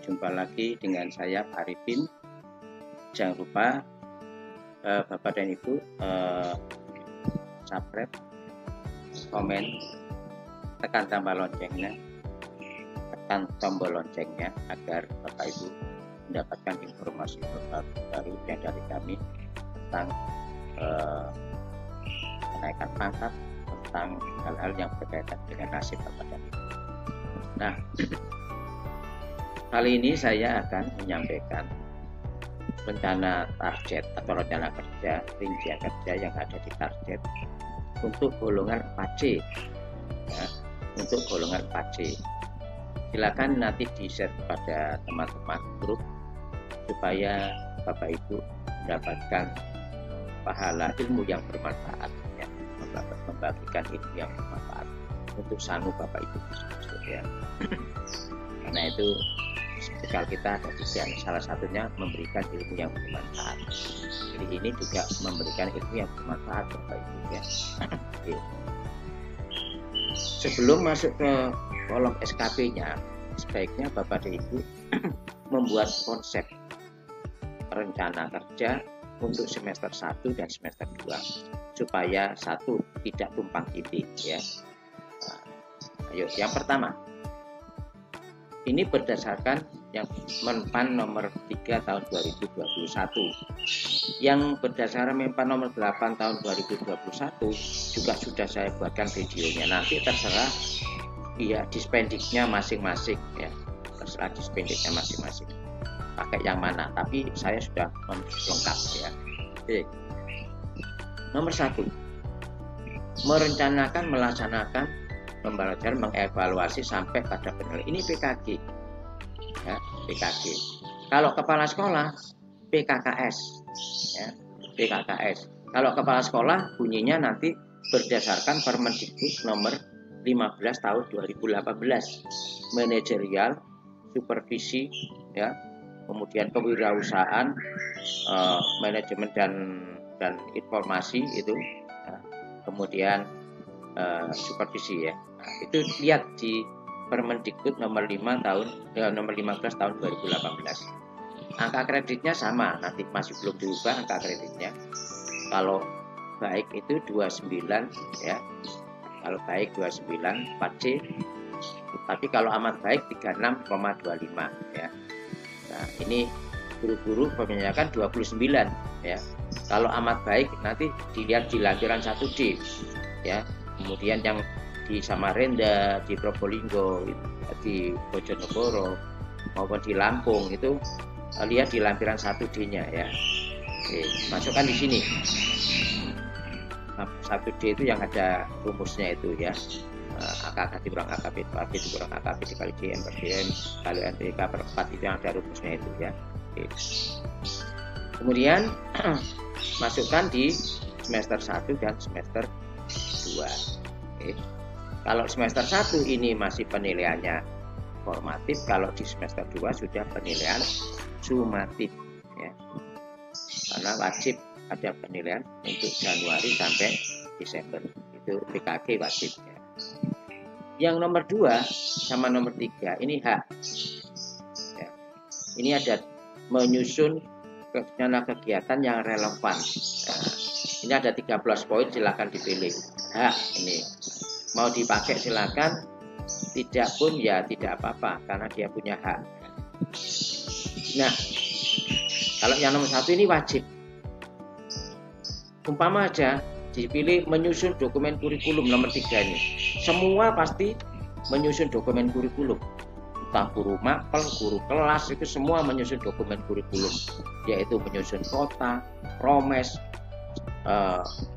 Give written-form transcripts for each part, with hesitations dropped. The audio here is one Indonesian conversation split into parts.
Jumpa lagi dengan saya Pak Arifin. Jangan lupa Bapak dan Ibu subscribe, komen, tekan tombol loncengnya, agar Bapak Ibu mendapatkan informasi baru yang dari kami tentang kenaikan pangkat, tentang hal-hal yang berkaitan dengan nasib Bapak dan Ibu. Nah, kali ini saya akan menyampaikan rencana target atau rencana kerja, rincian kerja yang ada di target untuk golongan 4C, ya, untuk golongan 4C. Silakan nanti di-share kepada teman-teman grup supaya Bapak Ibu mendapatkan pahala ilmu yang bermanfaat, ya, membagikan ilmu yang bermanfaat untuk sanu Bapak Ibu, ya. Karena itu bekal kita ada tiga, salah satunya memberikan ilmu yang bermanfaat. Jadi ini juga memberikan ilmu yang bermanfaat Bapak Ibu, ya. Oke. Sebelum masuk ke kolom SKP-nya, sebaiknya Bapak dan Ibu membuat konsep rencana kerja untuk semester 1 dan semester 2 supaya satu tidak tumpang tindih, ya. Nah, ayo, yang pertama, ini berdasarkan yang Menpan nomor 3 tahun 2021. Yang berdasarkan Menpan nomor 8 tahun 2021 juga sudah saya buatkan videonya. Nanti terserah ya dispendiknya masing-masing, ya. Terserah dispendiknya masing-masing. Pakai yang mana? Tapi saya sudah lengkap, ya. Oke. Nomor 1. Merencanakan, melaksanakan pembelajaran, mengevaluasi sampai pada penilaian. Ini PKG, ya, PKG. Kalau kepala sekolah PKKS, ya, PKKS. Kalau kepala sekolah bunyinya nanti berdasarkan Permendikbud nomor 15 tahun 2018, manajerial, supervisi, ya, kemudian kewirausahaan, manajemen dan informasi itu, ya, kemudian supervisi, ya. Nah, itu lihat di Permendikbud nomor 15 tahun 2018. Angka kreditnya sama, nanti masih belum diubah angka kreditnya. Kalau baik itu 29, ya. Kalau baik 29 4C. Tapi kalau amat baik 36,25, ya. Nah, ini guru-guru peminjakan 29, ya. Kalau amat baik nanti dilihat di lampiran 1D, ya. Kemudian yang di Samarinda, di Probolinggo, di Bojonegoro maupun di Lampung itu lihat di lampiran 1D-nya, ya. Oke, masukkan di sini. 1D itu yang ada rumusnya itu, ya. AKK dikurang AKB, AB dikurang AKB dikali JM per DM kali NPK per 4, itu yang ada rumusnya itu, ya. Oke. Kemudian masukkan di semester 1 dan semester 2. Oke. Kalau semester 1 ini masih penilaiannya formatif, kalau di semester 2 sudah penilaian sumatif, ya. Karena wajib ada penilaian untuk Januari sampai Desember, itu PKG wajib, ya. Yang nomor 2 sama nomor 3 ini hak, ya. Ini ada menyusun rencana kegiatan yang relevan. Nah, ini ada 13 poin, silakan dipilih. Hak ini mau dipakai silakan, tidak pun ya tidak apa-apa karena dia punya hak. Nah, kalau yang nomor 1 ini wajib. Umpama aja dipilih menyusun dokumen kurikulum nomor 3 ini. Semua pasti menyusun dokumen kurikulum. Entah guru mapel, guru kelas, itu semua menyusun dokumen kurikulum, yaitu menyusun kota, promes,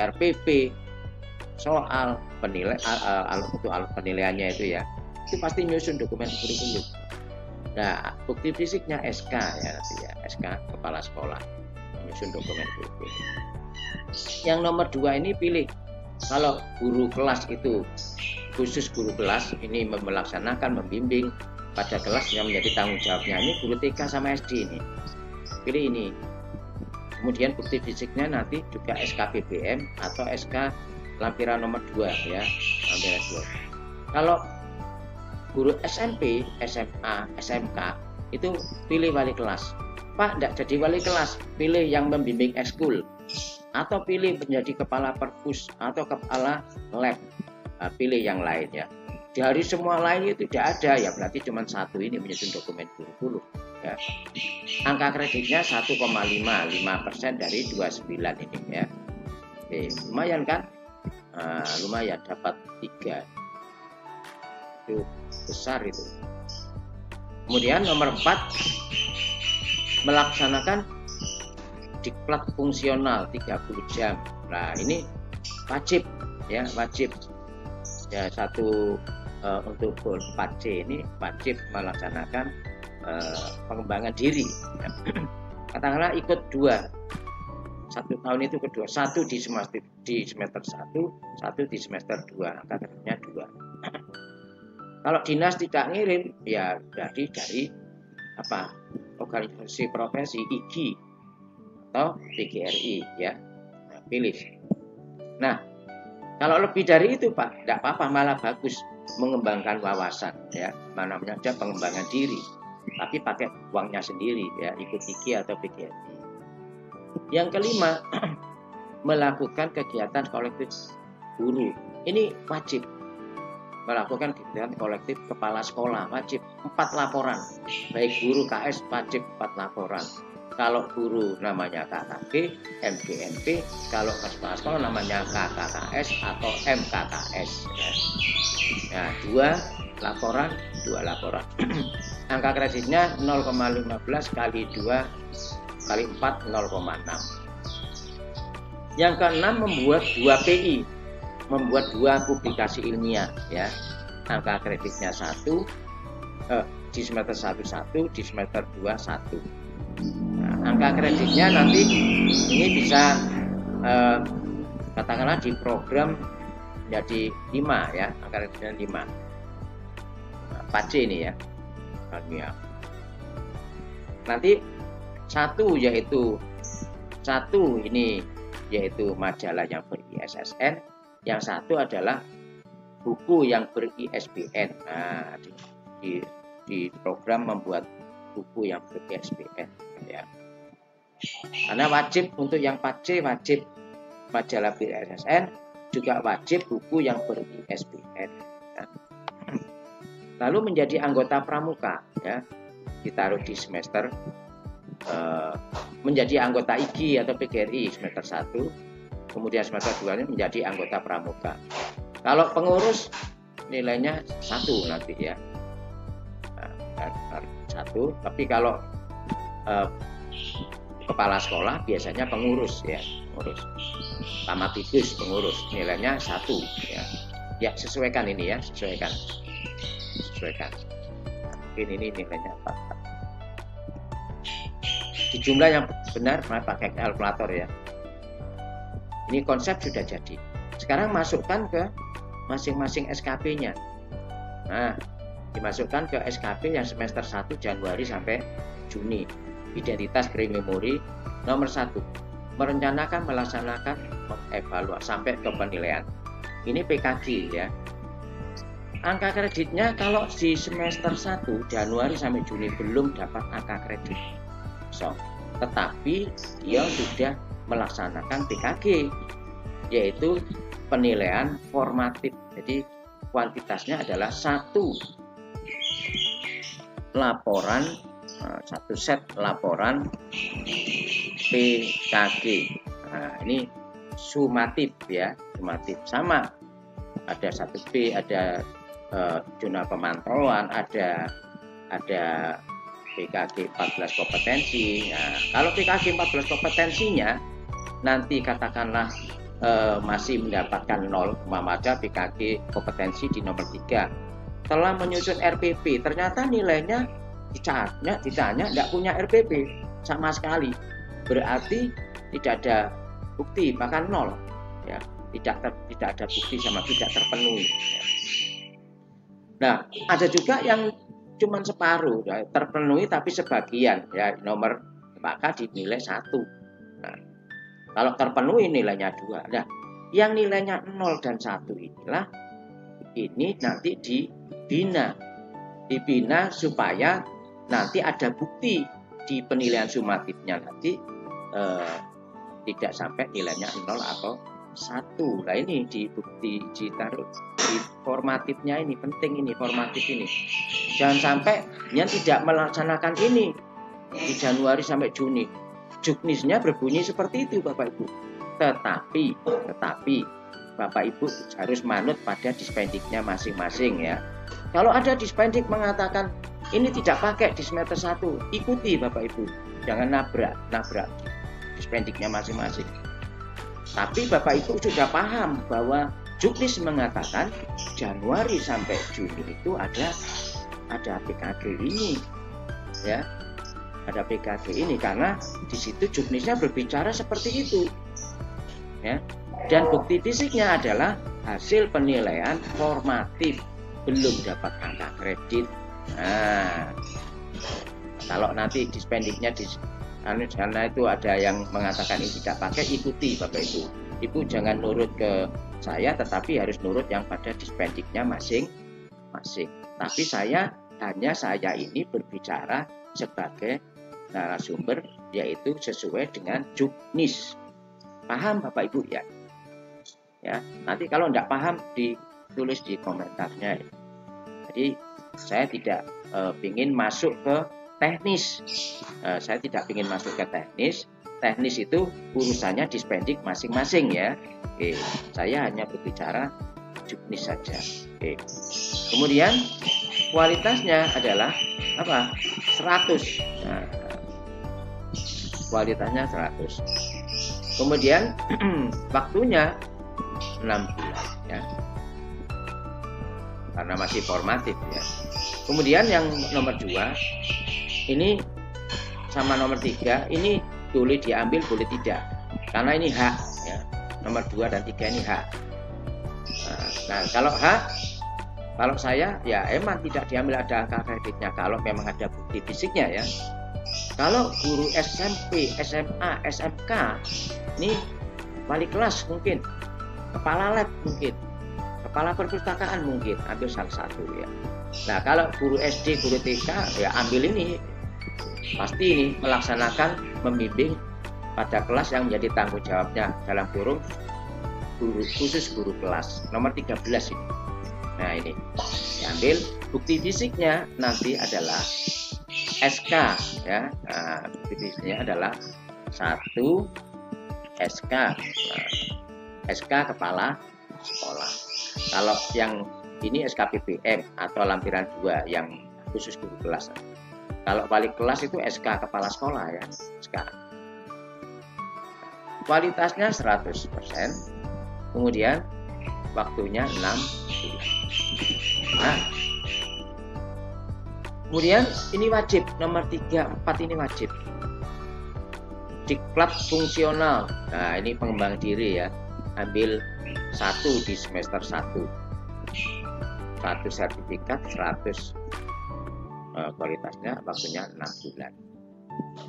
RPP, soal penilai, alat penilaiannya itu, ya. Itu pasti menyusun dokumen kurikulum. Nah, bukti fisiknya SK, ya, nanti, ya, SK kepala sekolah menyusun dokumen kurikulum. Yang nomor 2 ini pilih. Kalau guru kelas itu khusus guru kelas ini melaksanakan, membimbing pada kelas yang menjadi tanggung jawabnya. Ini guru TK sama SD ini. Pilih ini. Kemudian bukti fisiknya nanti juga SK BBM atau SK lampiran nomor 2, ya. Lampiran 2. Kalau guru SMP, SMA, SMK itu pilih wali kelas. Pak, tidak jadi wali kelas, pilih yang membimbing ekskul, atau pilih menjadi kepala perpus atau kepala lab. Nah, pilih yang lain ya. Dari semua lain itu tidak ada, ya berarti cuma satu ini menyusun dokumen kurikulum. Ya. Angka kreditnya 1,55% dari 29 ini ya. Oke, lumayan kan? Nah, lumayan dapat 3. Itu besar itu. Kemudian nomor 4, melaksanakan diklat fungsional 30 jam. Nah, ini wajib ya, wajib. Ya, satu untuk goal 4C ini wajib melaksanakan pengembangan diri. Ya. Katakanlah ikut 2. 1 tahun itu kedua, 1 di semester 1, 1 di semester 2, angka kreditnya 2. Kalau dinas tidak ngirim, ya berarti dari apa? Organisasi profesi IGI atau PGRI ya. Nah, pilih. Nah, kalau lebih dari itu Pak, tidak apa-apa, malah bagus mengembangkan wawasan ya. Namanya aja pengembangan diri. Tapi pakai uangnya sendiri ya, ikut IGI atau PGRI. Yang kelima, melakukan kegiatan kolektif guru. Ini wajib. Melakukan kegiatan kolektif kepala sekolah wajib 4 laporan. Baik guru KS wajib 4 laporan. Kalau guru namanya KKG, MGNP, kalau kepala sekolah namanya KKKS atau MKKS. Nah, 2 laporan. Angka kreditnya 0,15 kali 2 kali 4 0,6. Yang keenam, membuat 2 PI. Membuat 2 publikasi ilmiah ya. Angka kreditnya 1, di semester 1, di semester 2 1. Nah, angka kreditnya nanti ini bisa katakanlah di program jadi 5 ya, angka kreditnya 5. Nah, 4C ini ya. Nanti 1 yaitu majalah yang ber-ISSN. Yang 1 adalah buku yang ber-ISBN. Nah, di program membuat buku yang ber-ISBN ya. Karena wajib untuk yang 4C, wajib majalah ber-ISSN, juga wajib buku yang ber-ISBN ya. Lalu menjadi anggota pramuka ya, ditaruh di semester menjadi anggota IGI atau PGRI semester 1. Kemudian semester 2 ini menjadi anggota pramuka. Kalau pengurus nilainya 1 nanti ya. Nah, 1. Tapi kalau kepala sekolah biasanya pengurus ya, pengurus. Tamatigus pengurus nilainya 1 ya. Ya, sesuaikan ini ya, sesuaikan. Mungkin ini nilainya 4. Di jumlah yang benar pakai kalkulator ya. Ini konsep sudah jadi. Sekarang masukkan ke masing-masing SKP-nya. Nah, dimasukkan ke SKP yang semester 1 Januari sampai Juni. Identitas krim memori nomor 1. Merencanakan, melaksanakan, mengevaluasi sampai ke penilaian. Ini PKG ya. Angka kreditnya kalau di semester 1 Januari sampai Juni belum dapat angka kredit. Tetapi dia sudah melaksanakan PKG, yaitu penilaian formatif. Jadi kuantitasnya adalah 1 laporan, 1 set laporan PKG. Nah, ini sumatif ya, sumatif sama. Ada 1B, ada zona pemantauan, ada PKG 14 kompetensi. Nah, kalau PKG 14 kompetensinya nanti katakanlah masih mendapatkan 0, maka PKG kompetensi di nomor 3. Telah menyusun RPP, ternyata nilainya ditanya tidak punya RPP sama sekali. Berarti tidak ada bukti, bahkan 0 ya. Tidak ada bukti sama tidak terpenuhi ya. Nah, ada juga yang cuman separuh ya, terpenuhi tapi sebagian ya, nomor maka dinilai 1. Nah, kalau terpenuhi nilainya 2. Nah, yang nilainya 0 dan 1 inilah ini nanti dibina dibina supaya nanti ada bukti di penilaian sumatifnya nanti tidak sampai nilainya 0 atau 1. Nah ini di bukti ditaruh di formatifnya, ini penting, ini formatif ini. Jangan sampai yang tidak melaksanakan ini di Januari sampai Juni. Juknisnya berbunyi seperti itu Bapak Ibu. Tetapi Bapak Ibu harus manut pada dispendiknya masing-masing ya. Kalau ada dispendik mengatakan ini tidak pakai di semester 1, ikuti Bapak Ibu. Jangan nabrak dispendiknya masing-masing. Tapi Bapak Ibu sudah paham bahwa juknis mengatakan Januari sampai Juni itu ada PKG ini, ya, ada PKG ini karena di situ juknisnya berbicara seperti itu, ya. Dan bukti fisiknya adalah hasil penilaian formatif, belum dapat angka kredit. Nah, kalau nanti dispendiknya karena itu ada yang mengatakan ini tidak pakai, ikuti Bapak Ibu. Ibu jangan nurut ke saya, tetapi harus nurut yang pada dispendiknya masing-masing. Tapi saya ini berbicara sebagai narasumber, yaitu sesuai dengan juknis. Paham Bapak Ibu ya? Ya, nanti kalau tidak paham ditulis di komentarnya. Jadi saya tidak ingin masuk ke teknis. Saya tidak ingin masuk ke teknis. Teknis itu urusannya dispendik masing-masing ya. Oke, saya hanya berbicara juknis saja. Oke. Kemudian kualitasnya adalah apa? 100. Nah, kualitasnya 100. Kemudian waktunya 6 bulan ya. Karena masih formatif ya. Kemudian yang nomor 2 ini sama nomor 3 ini boleh diambil boleh tidak, karena ini hak ya. Nomor 2 dan 3 ini hak. Nah kalau hak, kalau saya ya emang tidak diambil, ada angka kreditnya kalau memang ada bukti fisiknya ya. Kalau guru SMP, SMA, SMK ini wali kelas mungkin, kepala lab mungkin, kepala perpustakaan mungkin, ambil salah satu ya. Nah kalau guru SD, guru TK ya ambil ini, pasti ini melaksanakan membimbing pada kelas yang menjadi tanggung jawabnya, dalam kurung guru khusus guru kelas nomor 13 ini. Nah ini diambil. Bukti fisiknya nanti adalah SK ya. Nah, bukti fisiknya adalah 1 SK. Nah, SK kepala sekolah. Kalau yang ini SKPBM atau lampiran 2 yang khusus guru kelas. Kalau balik kelas itu SK kepala sekolah ya, SK. Kualitasnya 100%. Kemudian waktunya 6 bulan. Nah, kemudian ini wajib, nomor 3, 4 ini wajib. Diklat fungsional. Nah, ini pengembang diri ya. Ambil 1 di semester 1. 1 sertifikat, 100 kualitasnya, waktunya 6 bulan.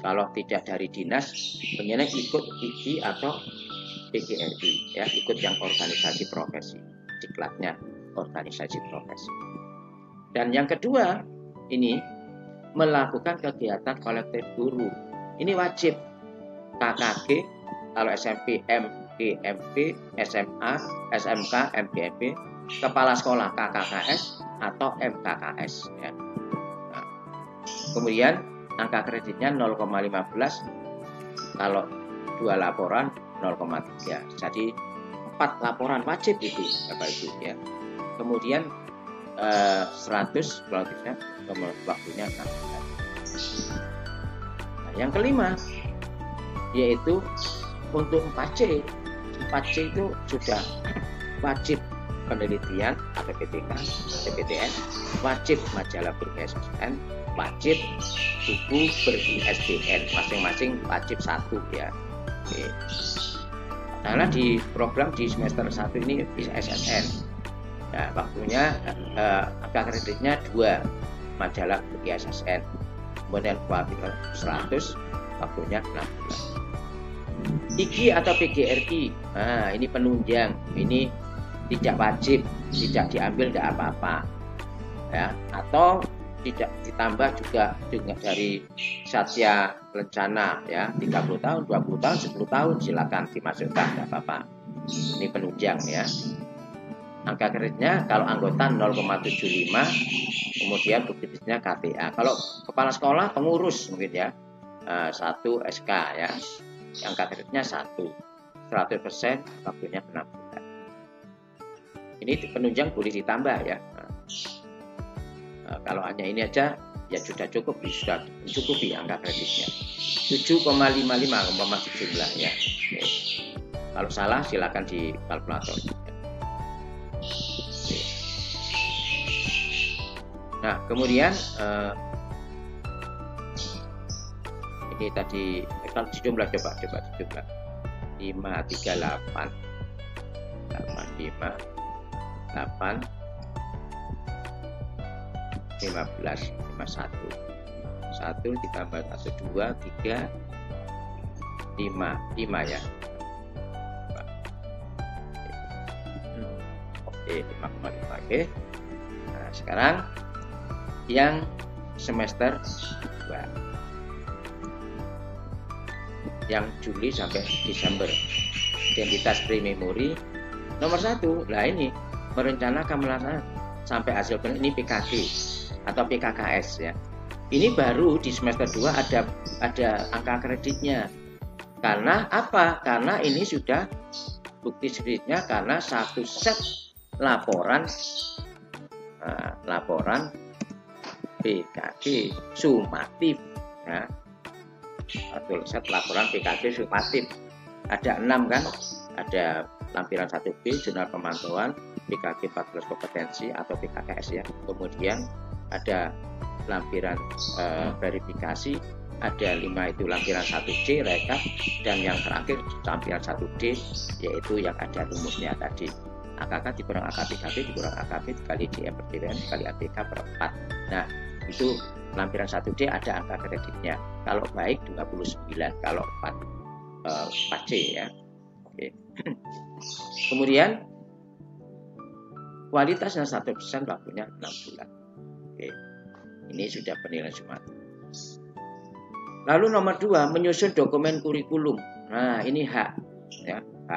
Kalau tidak dari dinas, pengennya ikut IKI atau PGRI ya, ikut yang organisasi profesi, diklatnya organisasi profesi. Dan yang kedua ini melakukan kegiatan kolektif guru, ini wajib. KKG kalau SMP, MG, MP, SMA, SMK, MGMP, kepala sekolah KKKS atau MKKS ya. Kemudian angka kreditnya 0,15, kalau 2 laporan 0,3. Jadi 4 laporan wajib itu Bapak Ibu ya. Kemudian 100 kualitasnya, waktunya 6 bulan. Nah, yang kelima yaitu untuk 4C. 4C itu sudah wajib penelitian atau PTK, PTN, wajib majalah ber-ISBN, wajib buku ber-ISBN, masing-masing wajib 1 ya. Oke. Karena di program di semester 1 ini bisa SSN. Nah, waktunya angka kreditnya 2 majalah ber-ISBN. Kemudian kualitas 100, waktunya 6 bulan. IKI atau PGRI, nah ini penunjang, ini tidak wajib, tidak diambil tidak apa-apa ya. Atau tidak ditambah juga dengan dari Satya Lencana ya, 30 tahun, 20 tahun, 10 tahun silakan dimasukkan, tidak apa-apa. Ini penunjang ya. Angka kreditnya kalau anggota 0,75, kemudian bukti bisnisnya KTA. Kalau kepala sekolah pengurus mungkin ya 1 SK ya, angka kreditnya 100%, waktunya 6 bulan. Ini penunjang boleh ditambah ya. Kalau hanya ini aja ya sudah cukup, sudah mencukupi angka kreditnya 7,55 umpama sejumlah ya. Oke. Kalau salah silakan di kalkulator. Nah kemudian ini tadi kalau sejumlah coba sejumlah 538 8 15 51 1 ditambah 1 2 3 5 ya. Oke 5,5. Oke. Nah sekarang yang semester 2 yang Juli sampai Desember, identitas pre-memori nomor 1. Nah ini merencanakan melaksanakan sampai hasil ini PKG atau PKKS ya. Ini baru di semester 2 ada angka kreditnya. Karena apa? Karena ini sudah bukti kreditnya karena satu set laporan PKG sumatif ya. Satu set laporan PKG sumatif. Ada 6 kan? Ada lampiran 1B jurnal pemantauan, PKG 14 kompetensi atau PKKS ya. Kemudian ada lampiran verifikasi, ada 5 itu lampiran 1C rekap, dan yang terakhir lampiran 1D yaitu yang ada rumusnya tadi. AKK dikurang AKPKB dikurang AKP dikali DM per DPN dikali APK per 4. Nah itu lampiran 1D ada angka kreditnya. Kalau baik 29, kalau 4C ya. Oke. Kemudian kualitasnya 100%, waktunya 6 bulan. Oke. Ini sudah penilaian sumatif. Lalu nomor 2, menyusun dokumen kurikulum. Nah ini H ya, H.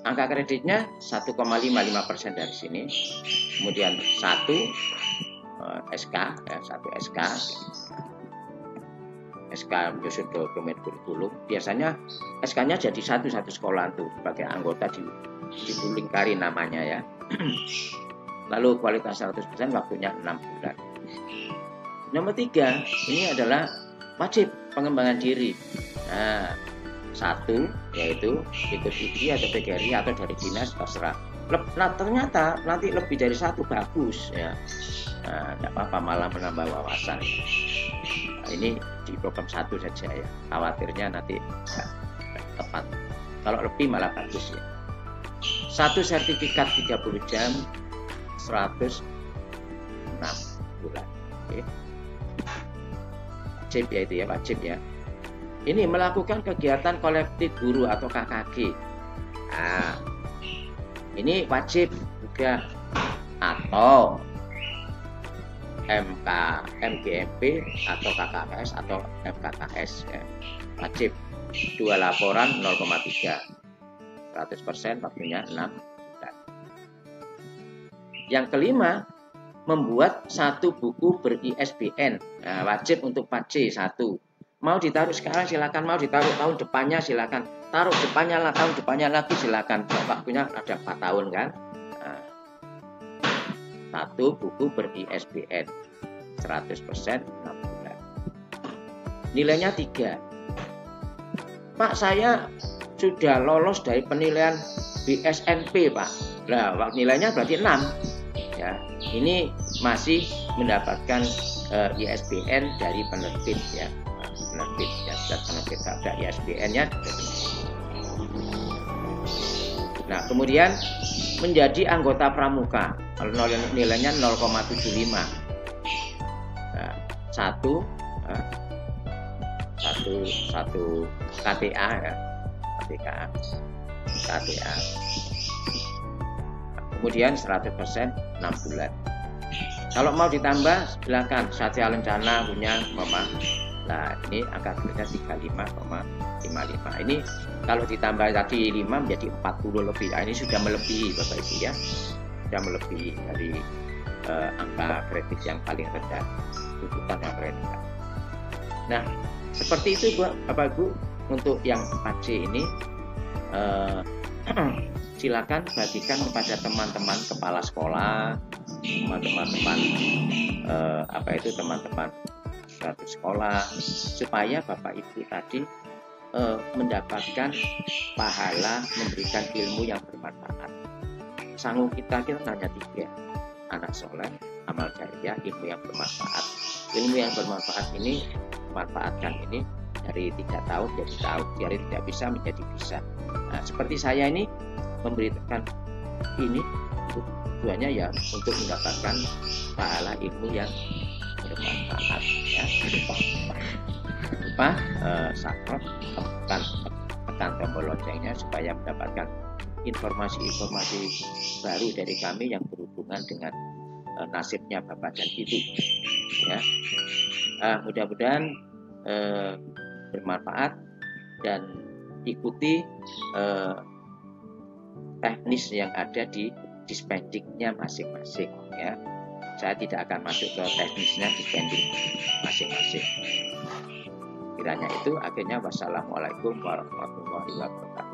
Angka kreditnya 1,55% dari sini. Kemudian 1 SK ya, 1 SK. SK menyusun dokumen kurikulum. Biasanya SK-nya jadi satu sekolah tuh sebagai anggota di Bulingkari namanya ya. Lalu kualitas 100%, waktunya 6 bulan. Nomor 3, ini adalah wajib pengembangan diri. Nah, 1 yaitu ikut IDI atau PGRI atau dari dinas terserah. Nah, ternyata nanti lebih dari 1 bagus ya. Nah, tidak apa-apa, malah menambah wawasan. Nah, ini di program 1 saja ya. Khawatirnya nanti tidak tepat. Kalau lebih malah bagus ya. 1 sertifikat 30 jam 106 bulan. Oke. Wajib ya itu ya, wajib ya. Ini melakukan kegiatan kolektif guru atau KKG. Nah, ini wajib juga, atau MGMP atau KKS atau FKKS ya. Wajib 2 laporan 0,3 100%, waktunya 6 bulan. Yang kelima, membuat 1 buku ber-ISBN. Nah, wajib untuk 4C 1. Mau ditaruh sekarang silakan, mau ditaruh tahun depannya silakan, taruh depannya lah, tahun depannya lagi silakan. Waktunya ada 4 tahun kan. Nah, 1 buku ber-ISBN 100% 6 bulan. Nilainya 3. Pak, saya sudah lolos dari penilaian BSNP Pak. Nah, nilainya berarti 6 ya. Ini masih mendapatkan ISBN dari penerbit ya. Penerbit ya, sudah penerbit ada ISBN-nya. Nah, kemudian menjadi anggota pramuka. Kalau nilainya 0,75. Nah, satu KTA ya. KTA. Kemudian 100% 6 bulan. Kalau mau ditambah silakan. Satya Lencana punya Mama. Nah, ini angka gradnya 35,55. Ini kalau ditambah tadi 5 menjadi 40 lebih. Nah, ini sudah melebihi Bapak Ibu ya. Sudah melebihi dari angka kredit yang paling rendah, tuntutan yang rendah. Nah, seperti itu Bapak Ibu untuk yang 4C ini. Silakan bagikan kepada teman-teman kepala sekolah, teman-teman teman-teman suatu sekolah, supaya Bapak Ibu tadi mendapatkan pahala memberikan ilmu yang bermanfaat. Sanggup kita hanya 3, anak soleh, amal jariah, ilmu yang bermanfaat. Ilmu yang bermanfaat ini manfaatkan ini dari tidak tahu jadi tahu, dari tidak bisa menjadi bisa. Nah, seperti saya ini memberikan ini tujuannya ya untuk mendapatkan pahala ilmu yang bermanfaat ya. Lupa subscribe, tekan tombol loncengnya supaya mendapatkan informasi-informasi baru dari kami yang berhubungan dengan nasibnya Bapak dan Ibu ya. Mudah-mudahan bermanfaat dan ikuti teknis yang ada di dispendingnya masing-masing ya. Saya tidak akan masuk ke teknisnya dispending masing-masing. Kiranya itu akhirnya wassalamualaikum warahmatullahi wabarakatuh.